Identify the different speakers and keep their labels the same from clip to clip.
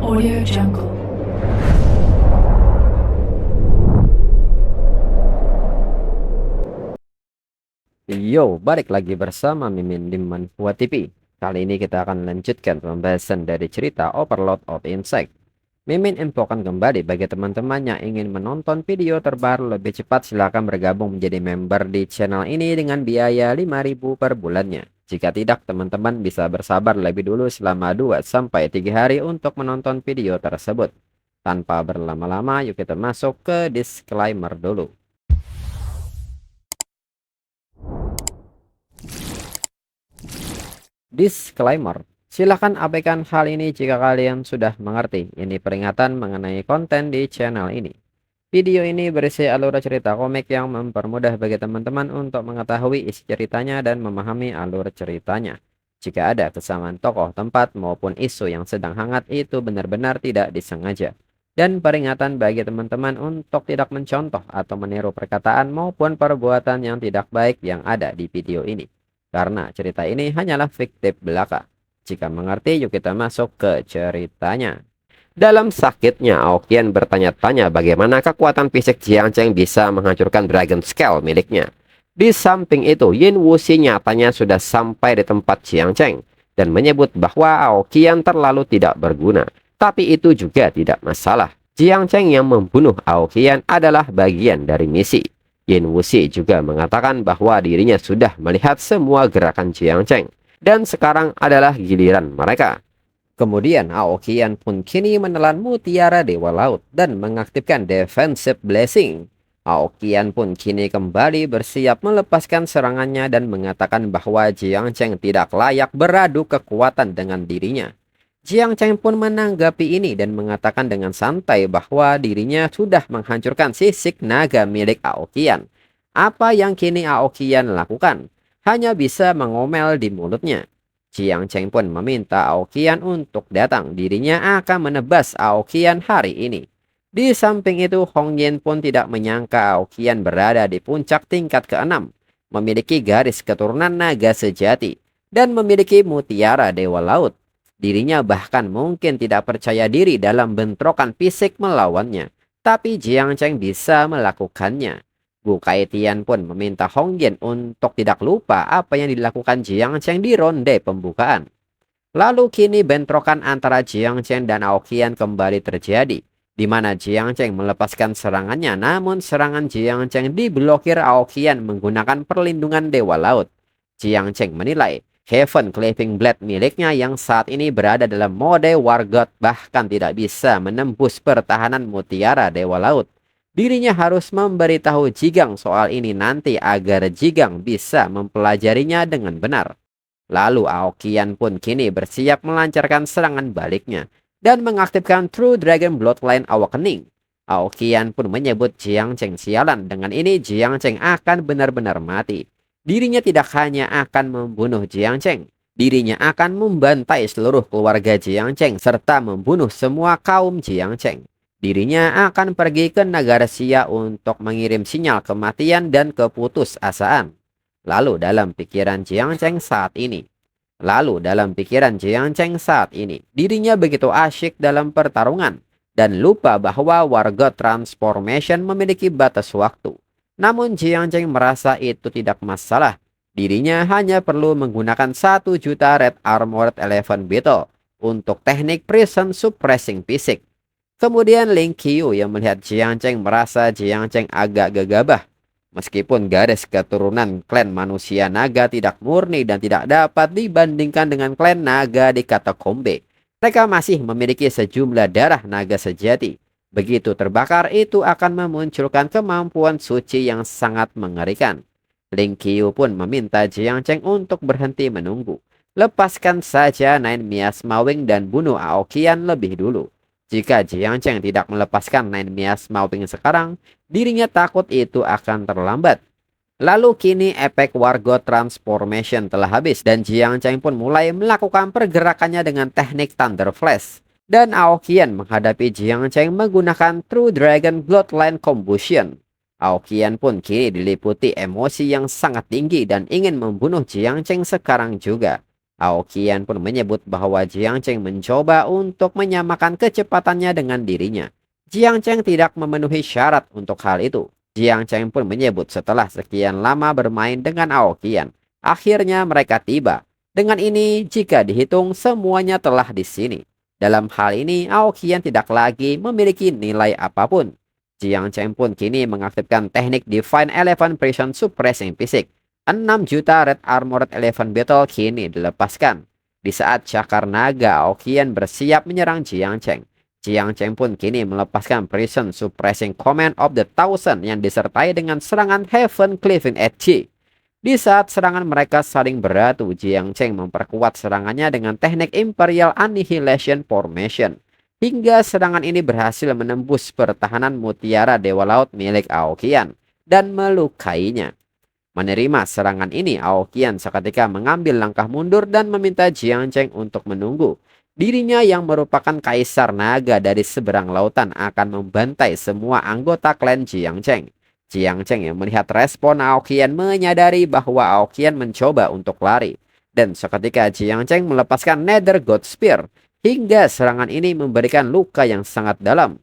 Speaker 1: Audio Jungle.
Speaker 2: Yo, balik lagi bersama Mimin di Manhua TV. Kali ini kita akan lanjutkan pembahasan dari cerita Overlord of Insect. Mimin infokan kembali bagi teman-teman yang ingin menonton video terbaru lebih cepat, silahkan bergabung menjadi member di channel ini dengan biaya 5.000 per bulannya. Jika tidak, teman-teman bisa bersabar lebih dulu selama 2-3 hari untuk menonton video tersebut. Tanpa berlama-lama, yuk kita masuk ke disclaimer dulu. Disclaimer. Silakan abaikan hal ini jika kalian sudah mengerti. Ini peringatan mengenai konten di channel ini. Video ini berisi alur cerita komik yang mempermudah bagi teman-teman untuk mengetahui isi ceritanya dan memahami alur ceritanya. Jika ada kesamaan tokoh, tempat, maupun isu yang sedang hangat, itu benar-benar tidak disengaja. Dan peringatan bagi teman-teman untuk tidak mencontoh atau meniru perkataan maupun perbuatan yang tidak baik yang ada di video ini. Karena cerita ini hanyalah fiktif belaka. Jika mengerti, yuk kita masuk ke ceritanya. Dalam sakitnya, Aokian bertanya-tanya bagaimana kekuatan fisik Jiang Cheng bisa menghancurkan Dragon Scale miliknya. Di samping itu, Yin Wuxi nyatanya sudah sampai di tempat Jiang Cheng dan menyebut bahwa Aokian terlalu tidak berguna. Tapi itu juga tidak masalah. Jiang Cheng yang membunuh Aokian adalah bagian dari misi. Yin Wuxi juga mengatakan bahwa dirinya sudah melihat semua gerakan Jiang Cheng dan sekarang adalah giliran mereka. Kemudian Aokian pun kini menelan mutiara Dewa Laut dan mengaktifkan Defensive Blessing. Aokian pun kini kembali bersiap melepaskan serangannya dan mengatakan bahwa Jiang Cheng tidak layak beradu kekuatan dengan dirinya. Jiang Cheng pun menanggapi ini dan mengatakan dengan santai bahwa dirinya sudah menghancurkan sisik naga milik Aokian. Apa yang kini Aokian lakukan? Hanya bisa mengomel di mulutnya. Jiang Cheng pun meminta Aokian untuk datang. Dirinya akan menebas Aokian hari ini. Di samping itu, Hong Yin pun tidak menyangka Aokian berada di puncak tingkat ke-6, memiliki garis keturunan naga sejati, dan memiliki mutiara Dewa Laut. Dirinya bahkan mungkin tidak percaya diri dalam bentrokan fisik melawannya. Tapi Jiang Cheng bisa melakukannya. Bu Kaitian pun meminta Hong Yin untuk tidak lupa apa yang dilakukan Jiang Cheng di ronde pembukaan. Lalu kini bentrokan antara Jiang Cheng dan Aokian kembali terjadi, di mana Jiang Cheng melepaskan serangannya, namun serangan Jiang Cheng diblokir Aokian menggunakan perlindungan Dewa Laut. Jiang Cheng menilai Heaven Cleaving Blade miliknya yang saat ini berada dalam mode War God bahkan tidak bisa menembus pertahanan mutiara Dewa Laut. Dirinya harus memberitahu Jigang soal ini nanti agar Jigang bisa mempelajarinya dengan benar. Lalu Aokian pun kini bersiap melancarkan serangan baliknya dan mengaktifkan True Dragon Bloodline Awakening. Aokian pun menyebut Jiang Cheng sialan. Dengan ini Jiang Cheng akan benar-benar mati. Dirinya tidak hanya akan membunuh Jiang Cheng, dirinya akan membantai seluruh keluarga Jiang Cheng serta membunuh semua kaum Jiang Cheng. Dirinya akan pergi ke negara Xia untuk mengirim sinyal kematian dan keputusasaan. Lalu dalam pikiran Jiang Cheng saat ini. Dirinya begitu asyik dalam pertarungan dan lupa bahwa War God Transformation memiliki batas waktu. Namun Jiang Cheng merasa itu tidak masalah. Dirinya hanya perlu menggunakan 1 juta Red Armored Elephant Beetle untuk teknik Prison Suppressing Fisik. Kemudian Ling Qiu yang melihat Jiang Cheng merasa Jiang Cheng agak gegabah. Meskipun garis keturunan klan manusia naga tidak murni dan tidak dapat dibandingkan dengan klan naga di katakombe, mereka masih memiliki sejumlah darah naga sejati. Begitu terbakar, itu akan memunculkan kemampuan suci yang sangat mengerikan. Ling Qiu pun meminta Jiang Cheng untuk berhenti menunggu. Lepaskan saja Nine Miasma Wing dan bunuh Aokian lebih dulu. Jika Jiang Cheng tidak melepaskan Nine Miasma Wing sekarang, dirinya takut itu akan terlambat. Lalu kini efek War God Transformation telah habis dan Jiang Cheng pun mulai melakukan pergerakannya dengan teknik Thunder Flash. Dan Aokian menghadapi Jiang Cheng menggunakan True Dragon Bloodline Combustion. Aokian pun kini diliputi emosi yang sangat tinggi dan ingin membunuh Jiang Cheng sekarang juga. Ao Qian pun menyebut bahwa Jiang Cheng mencoba untuk menyamakan kecepatannya dengan dirinya. Jiang Cheng tidak memenuhi syarat untuk hal itu. Jiang Cheng pun menyebut setelah sekian lama bermain dengan Ao Qian, akhirnya mereka tiba. Dengan ini, jika dihitung semuanya telah di sini. Dalam hal ini, Ao Qian tidak lagi memiliki nilai apapun. Jiang Cheng pun kini mengaktifkan teknik Divine Eleven Prison Suppressing Physics. 6 juta Red Armored Elephant Battle kini dilepaskan. Di saat Cakar Naga Aoqian bersiap menyerang Jiang Cheng. Jiang Cheng pun kini melepaskan Prison Suppressing Command of the Thousand yang disertai dengan serangan Heaven Cleaving Edge. Di saat serangan mereka saling beratu, Jiang Cheng memperkuat serangannya dengan teknik Imperial Annihilation Formation. Hingga serangan ini berhasil menembus pertahanan Mutiara Dewa Laut milik Aoqian dan melukainya. Menerima serangan ini, Aoqian seketika mengambil langkah mundur dan meminta Jiang Cheng untuk menunggu. Dirinya yang merupakan kaisar naga dari seberang lautan akan membantai semua anggota klan Jiang Cheng. Jiang Cheng yang melihat respon Aoqian menyadari bahwa Aoqian mencoba untuk lari. Dan seketika Jiang Cheng melepaskan Nether God Spear hingga serangan ini memberikan luka yang sangat dalam.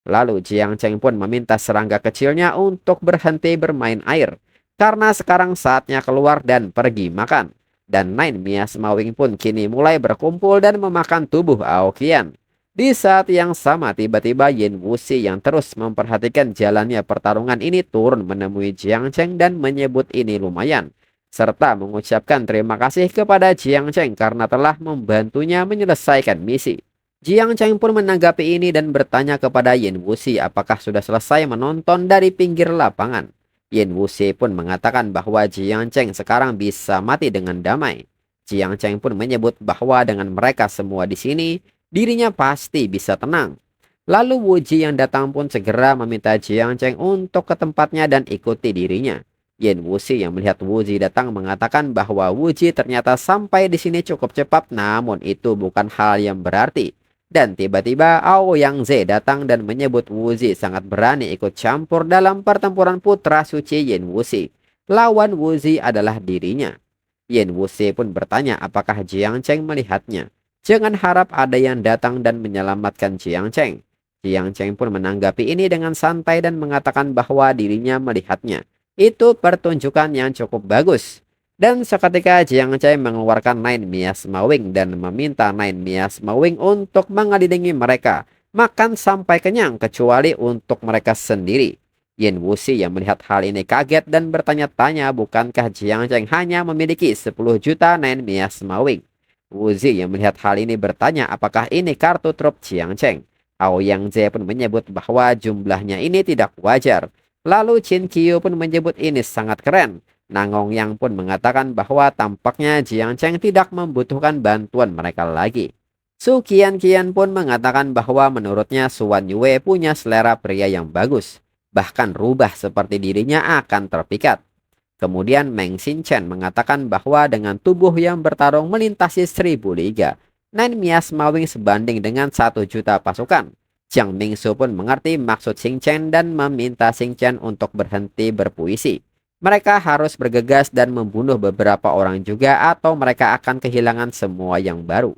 Speaker 2: Lalu Jiang Cheng pun meminta serangga kecilnya untuk berhenti bermain air. Karena sekarang saatnya keluar dan pergi makan. Dan Nine Miasma Wing pun kini mulai berkumpul dan memakan tubuh Aoqian. Di saat yang sama tiba-tiba Yin Wuxi yang terus memperhatikan jalannya pertarungan ini turun menemui Jiang Cheng dan menyebut ini lumayan. Serta mengucapkan terima kasih kepada Jiang Cheng karena telah membantunya menyelesaikan misi. Jiang Cheng pun menanggapi ini dan bertanya kepada Yin Wuxi apakah sudah selesai menonton dari pinggir lapangan. Yin Wuxi pun mengatakan bahwa Jiang Cheng sekarang bisa mati dengan damai. Jiang Cheng pun menyebut bahwa dengan mereka semua di sini, dirinya pasti bisa tenang. Lalu Wuji yang datang pun segera meminta Jiang Cheng untuk ke tempatnya dan ikuti dirinya. Yin Wuxi yang melihat Wuji datang mengatakan bahwa Wuji ternyata sampai di sini cukup cepat, namun itu bukan hal yang berarti. Dan tiba-tiba Aoyangze datang dan menyebut Wuji sangat berani ikut campur dalam pertempuran putra suci Yin Wuxi. Lawan Wuji adalah dirinya. Yin Wuxi pun bertanya apakah Jiang Cheng melihatnya. Jangan harap ada yang datang dan menyelamatkan Jiang Cheng. Jiang Cheng pun menanggapi ini dengan santai dan mengatakan bahwa dirinya melihatnya. Itu pertunjukan yang cukup bagus. Dan seketika Jiang Cheng mengeluarkan Nine Miasma Wing dan meminta Nine Miasma Wing untuk mengelilingi mereka. Makan sampai kenyang kecuali untuk mereka sendiri. Yin Wuxi yang melihat hal ini kaget dan bertanya-tanya bukankah Jiang Cheng hanya memiliki 10 juta Nine Miasma Wing. Wuxi yang melihat hal ini bertanya apakah ini kartu trup Jiang Cheng. Aoyangze pun menyebut bahwa jumlahnya ini tidak wajar. Lalu Qin Qiu pun menyebut ini sangat keren. Nangong Yang pun mengatakan bahwa tampaknya Jiang Cheng tidak membutuhkan bantuan mereka lagi. Su Qian pun mengatakan bahwa menurutnya Suan Yue punya selera pria yang bagus. Bahkan rubah seperti dirinya akan terpikat. Kemudian Meng Xinchen mengatakan bahwa dengan tubuh yang bertarung melintasi 1000 liga, Nine Miasma Wing sebanding dengan 1 juta pasukan. Jiang Mingsu pun mengerti maksud Xinchen dan meminta Xinchen untuk berhenti berpuisi. Mereka harus bergegas dan membunuh beberapa orang juga atau mereka akan kehilangan semua yang baru.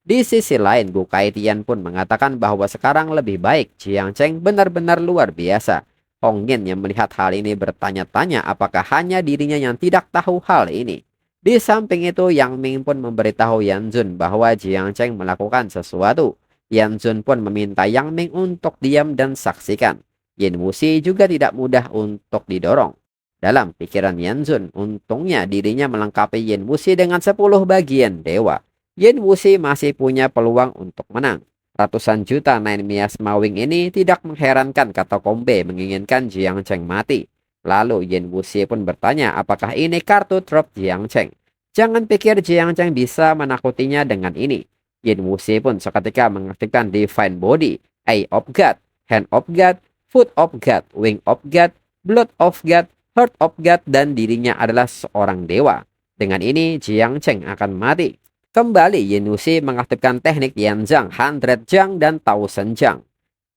Speaker 2: Di sisi lain, Gu Kaitian pun mengatakan bahwa sekarang lebih baik Jiang Cheng benar-benar luar biasa. Hong Yin yang melihat hal ini bertanya-tanya apakah hanya dirinya yang tidak tahu hal ini. Di samping itu, Yang Ming pun memberitahu Yan Zun bahwa Jiang Cheng melakukan sesuatu. Yan Zun pun meminta Yang Ming untuk diam dan saksikan. Yin Wuxi juga tidak mudah untuk didorong. Dalam pikiran Yan Zun, untungnya dirinya melengkapi Yin Wuxi dengan 10 bagian dewa. Yin Wuxi masih punya peluang untuk menang. Ratusan juta Nine Miasma Wing ini tidak mengherankan kata Kombe menginginkan Jiang Cheng mati. Lalu Yin Wuxi pun bertanya apakah ini kartu trup Jiang Cheng. Jangan pikir Jiang Cheng bisa menakutinya dengan ini. Yin Wuxi pun seketika mengaktifkan Divine Body, Eye of God, Hand of God, Foot of God, Wing of God, Blood of God, Heart of God, dan dirinya adalah seorang dewa. Dengan ini Jiang Cheng akan mati. Kembali Yin Wuxi mengaktifkan teknik Yanzhang, 100 Zhang, dan 1000 Zhang.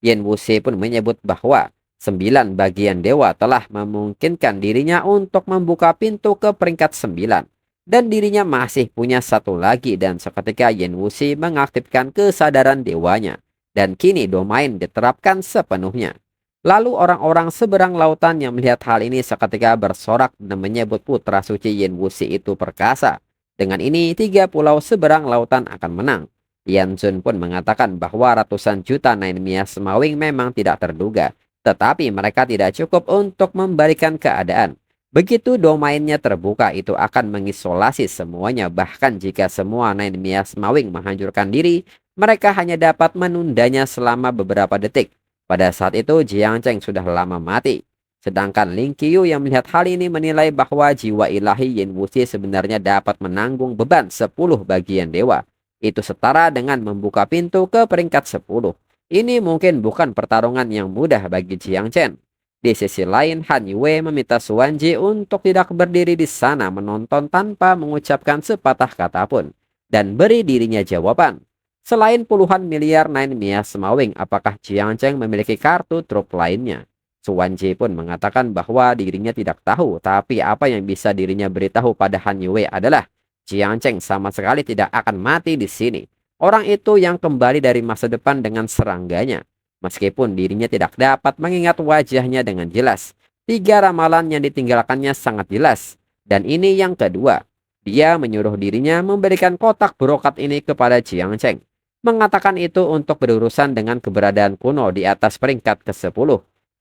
Speaker 2: Yin Wuxi pun menyebut bahwa 9 bagian dewa telah memungkinkan dirinya untuk membuka pintu ke peringkat 9. dan dirinya masih punya satu lagi, dan seketika Yen Wuxi mengaktifkan kesadaran dewanya dan kini domain diterapkan sepenuhnya. Lalu orang-orang seberang lautan yang melihat hal ini seketika bersorak dan menyebut putra suci Yen Wuxi itu perkasa. Dengan ini 3 pulau seberang lautan akan menang. Yan Zun pun mengatakan bahwa ratusan juta Nine Mia Semawing memang tidak terduga, tetapi mereka tidak cukup untuk membalikan keadaan. Begitu domainnya terbuka, itu akan mengisolasi semuanya. Bahkan jika semua Nine Mia Semawing menghancurkan diri, mereka hanya dapat menundanya selama beberapa detik. Pada saat itu Jiang Cheng sudah lama mati. Sedangkan Ling Qiu yang melihat hal ini menilai bahwa jiwa ilahi Yin Wuxi sebenarnya dapat menanggung beban 10 bagian dewa. Itu setara dengan membuka pintu ke peringkat 10. Ini mungkin bukan pertarungan yang mudah bagi Jiang Chen. Di sisi lain, Han Yue meminta Suan Ji untuk tidak berdiri di sana menonton tanpa mengucapkan sepatah kata pun, dan beri dirinya jawaban. Selain puluhan miliar Nine Mia Semawing, apakah Jiang Cheng memiliki kartu truf lainnya? Suan Ji pun mengatakan bahwa dirinya tidak tahu, tapi apa yang bisa dirinya beritahu pada Han Yue adalah Jiang Cheng sama sekali tidak akan mati di sini. Orang itu yang kembali dari masa depan dengan serangganya. Meskipun dirinya tidak dapat mengingat wajahnya dengan jelas, 3 ramalan yang ditinggalkannya sangat jelas. Dan ini yang kedua, dia menyuruh dirinya memberikan kotak brokat ini kepada Jiang Cheng. Mengatakan itu untuk berurusan dengan keberadaan kuno di atas peringkat ke-10.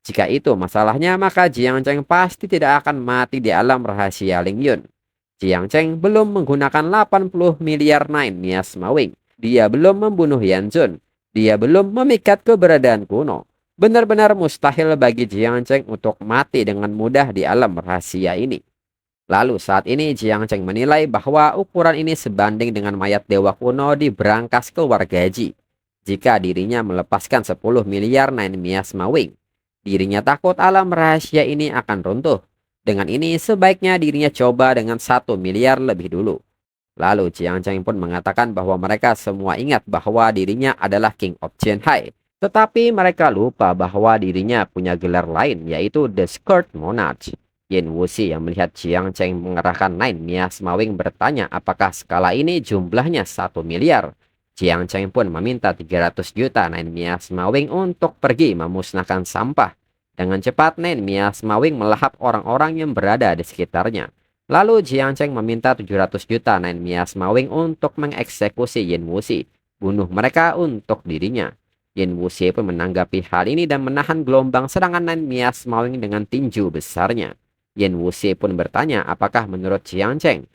Speaker 2: Jika itu masalahnya, maka Jiang Cheng pasti tidak akan mati di alam rahasia Ling Yun. Jiang Cheng belum menggunakan 80 miliar Nine Mia Semawing. Dia belum membunuh Yan Zun. Dia belum memikat keberadaan kuno. Benar-benar mustahil bagi Jiang Cheng untuk mati dengan mudah di alam rahasia ini. Lalu saat ini Jiang Cheng menilai bahwa ukuran ini sebanding dengan mayat dewa kuno di berangkas keluarga Ji. Jika dirinya melepaskan 10 miliar Nine Mia Semawing, dirinya takut alam rahasia ini akan runtuh. Dengan ini sebaiknya dirinya coba dengan 1 miliar lebih dulu. Lalu Jiang Cheng pun mengatakan bahwa mereka semua ingat bahwa dirinya adalah King of Qianhai. Tetapi mereka lupa bahwa dirinya punya gelar lain, yaitu The Skirt Monarch. Yin Wuxi yang melihat Jiang Cheng mengerahkan Nine Mia Semawing bertanya apakah skala ini jumlahnya 1 miliar. Jiang Cheng pun meminta 300 juta Nine Mia Semawing untuk pergi memusnahkan sampah. Dengan cepat Nine Mia Semawing melahap orang-orang yang berada di sekitarnya. Lalu Jiang Cheng meminta 700 juta Nine Mia Semawing untuk mengeksekusi Yin Wuxi. Bunuh mereka untuk dirinya. Yin Wuxi pun menanggapi hal ini dan menahan gelombang serangan Nine Mia Semawing dengan tinju besarnya. Yin Wuxi pun bertanya apakah menurut Jiang Cheng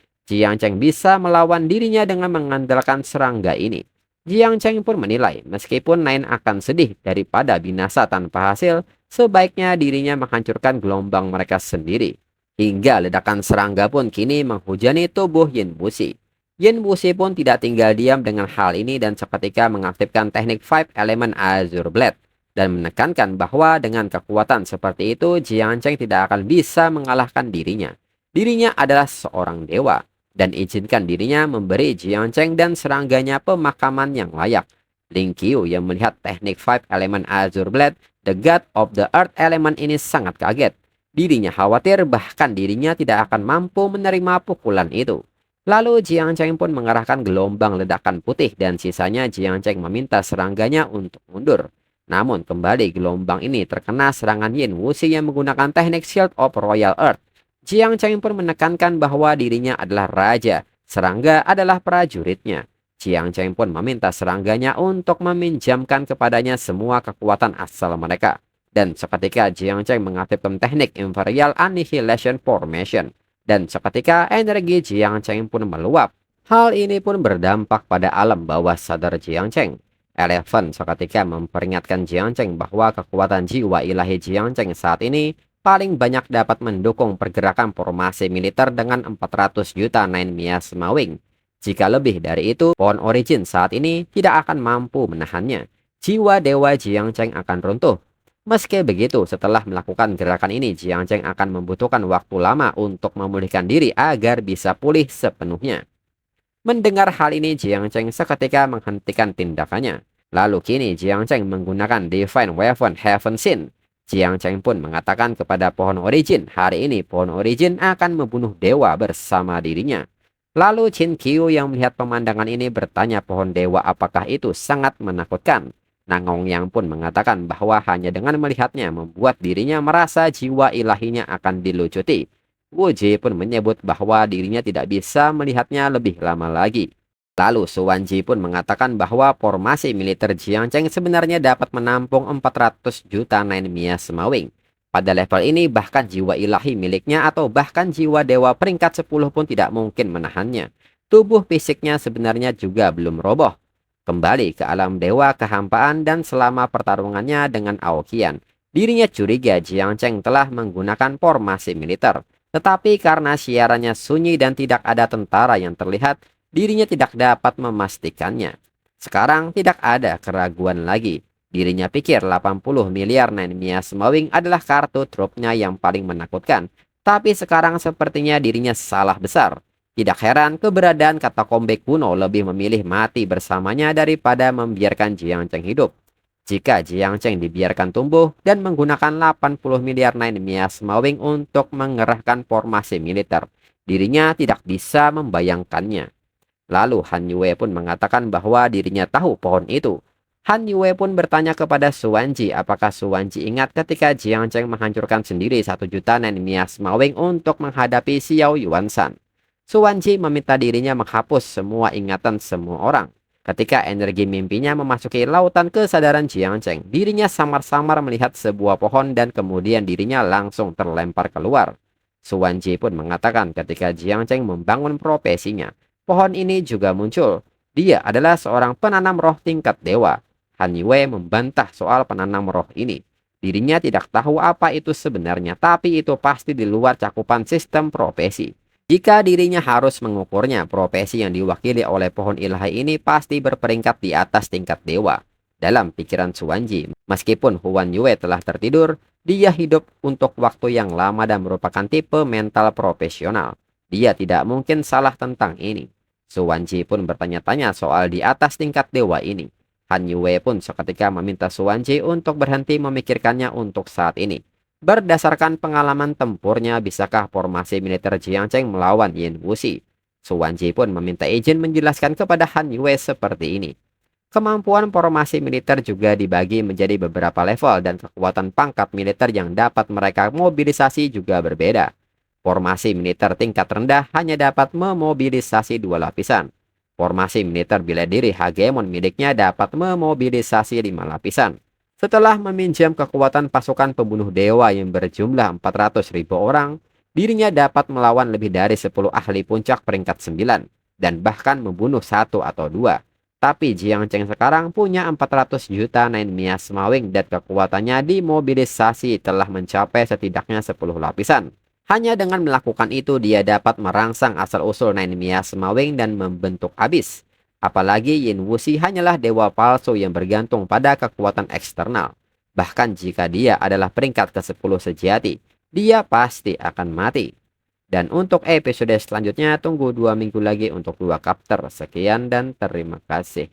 Speaker 2: bisa melawan dirinya dengan mengandalkan serangga ini. Jiang Cheng pun menilai meskipun Nine akan sedih daripada binasa tanpa hasil, sebaiknya dirinya menghancurkan gelombang mereka sendiri. Hingga ledakan serangga pun kini menghujani tubuh Yin Wuxi. Yin Wuxi pun tidak tinggal diam dengan hal ini dan seketika mengaktifkan teknik Five Element Azure Blade dan menekankan bahwa dengan kekuatan seperti itu Jiang Cheng tidak akan bisa mengalahkan dirinya. Dirinya adalah seorang dewa dan izinkan dirinya memberi Jiang Cheng dan serangganya pemakaman yang layak. Ling Qiu yang melihat teknik Five Element Azure Blade, the God of the Earth Element ini sangat kaget. Dirinya khawatir bahkan dirinya tidak akan mampu menerima pukulan itu. Lalu Jiang Cheng pun mengarahkan gelombang ledakan putih dan sisanya Jiang Cheng meminta serangganya untuk mundur. Namun kembali gelombang ini terkena serangan Yin Wuxi yang menggunakan teknik Shield of Royal Earth. Jiang Cheng pun menekankan bahwa dirinya adalah raja, serangga adalah prajuritnya. Jiang Cheng pun meminta serangganya untuk meminjamkan kepadanya semua kekuatan asal mereka. Dan seketika Jiang Cheng mengaktifkan teknik Imperial Annihilation Formation. Dan seketika energi Jiang Cheng pun meluap. Hal ini pun berdampak pada alam bawah sadar Jiang Cheng. Eleven seketika memperingatkan Jiang Cheng bahwa kekuatan jiwa ilahi Jiang Cheng saat ini paling banyak dapat mendukung pergerakan formasi militer dengan 400 juta Nine Mia Semawing. Jika lebih dari itu, pohon origin saat ini tidak akan mampu menahannya. Jiwa dewa Jiang Cheng akan runtuh. Meski begitu, setelah melakukan gerakan ini, Jiang Cheng akan membutuhkan waktu lama untuk memulihkan diri agar bisa pulih sepenuhnya. Mendengar hal ini, Jiang Cheng seketika menghentikan tindakannya. Lalu kini Jiang Cheng menggunakan Divine Weapon Heaven Sin. Jiang Cheng pun mengatakan kepada pohon origin, hari ini pohon origin akan membunuh dewa bersama dirinya. Lalu Chin Qiu yang melihat pemandangan ini bertanya pohon dewa apakah itu sangat menakutkan. Nangong Yang pun mengatakan bahwa hanya dengan melihatnya membuat dirinya merasa jiwa ilahinya akan dilucuti. Wu Ji pun menyebut bahwa dirinya tidak bisa melihatnya lebih lama lagi. Lalu Suwan Ji pun mengatakan bahwa formasi militer Jiangcheng sebenarnya dapat menampung 400 juta Nine Mia Semawing. Pada level ini bahkan jiwa ilahi miliknya atau bahkan jiwa dewa peringkat 10 pun tidak mungkin menahannya. Tubuh fisiknya sebenarnya juga belum roboh. Kembali ke alam dewa kehampaan dan selama pertarungannya dengan Aoqian, dirinya curiga Jiangcheng telah menggunakan formasi militer. Tetapi karena siarannya sunyi dan tidak ada tentara yang terlihat, dirinya tidak dapat memastikannya. Sekarang tidak ada keraguan lagi. Dirinya pikir 80 miliar Nine Mia Semawing adalah kartu trupnya yang paling menakutkan. Tapi sekarang sepertinya dirinya salah besar. Tidak heran keberadaan katakombe kuno lebih memilih mati bersamanya daripada membiarkan Jiangcheng hidup. Jika Jiangcheng dibiarkan tumbuh dan menggunakan 80 miliar Nine Mia Semawing untuk mengerahkan formasi militer, dirinya tidak bisa membayangkannya. Lalu Han Yue pun mengatakan bahwa dirinya tahu pohon itu. Han Yue pun bertanya kepada Suwanji apakah Suwanji ingat ketika Jiangcheng menghancurkan sendiri 1 juta Nine Mia Semawing untuk menghadapi Xiao Yuanshan. Suwanji meminta dirinya menghapus semua ingatan semua orang. Ketika energi mimpinya memasuki lautan kesadaran Jiangcheng, dirinya samar-samar melihat sebuah pohon dan kemudian dirinya langsung terlempar keluar. Suwanji pun mengatakan ketika Jiangcheng membangun profesinya, pohon ini juga muncul. Dia adalah seorang penanam roh tingkat dewa. Han Yue membantah soal penanam roh ini. Dirinya tidak tahu apa itu sebenarnya, tapi itu pasti di luar cakupan sistem profesi. Jika dirinya harus mengukurnya, profesi yang diwakili oleh pohon ilahi ini pasti berperingkat di atas tingkat dewa. Dalam pikiran Suwanji, meskipun Huan Yue telah tertidur, dia hidup untuk waktu yang lama dan merupakan tipe mental profesional. Dia tidak mungkin salah tentang ini. Suwanji pun bertanya-tanya soal di atas tingkat dewa ini. Han Yue pun seketika meminta Suwanji untuk berhenti memikirkannya untuk saat ini. Berdasarkan pengalaman tempurnya, bisakah formasi militer Jiangcheng melawan Yin Wuxi? Suwanji pun meminta izin menjelaskan kepada Han Yue seperti ini. Kemampuan formasi militer juga dibagi menjadi beberapa level dan kekuatan pangkat militer yang dapat mereka mobilisasi juga berbeda. Formasi militer tingkat rendah hanya dapat memobilisasi 2 lapisan. Formasi militer bela diri hegemon miliknya dapat memobilisasi 5 lapisan. Setelah meminjam kekuatan pasukan pembunuh dewa yang berjumlah 400.000 orang, dirinya dapat melawan lebih dari 10 ahli puncak peringkat 9 dan bahkan membunuh 1 atau 2. Tapi Jiangcheng sekarang punya 400 juta Nine Mia Semawing dan kekuatannya dimobilisasi telah mencapai setidaknya 10 lapisan. Hanya dengan melakukan itu dia dapat merangsang asal-usul Nine Mia Semawing dan membentuk abis. Apalagi Yin Wuxi hanyalah dewa palsu yang bergantung pada kekuatan eksternal. Bahkan jika dia adalah peringkat ke-10 sejati, dia pasti akan mati. Dan untuk episode selanjutnya tunggu 2 minggu lagi untuk 2 chapter. Sekian dan terima kasih.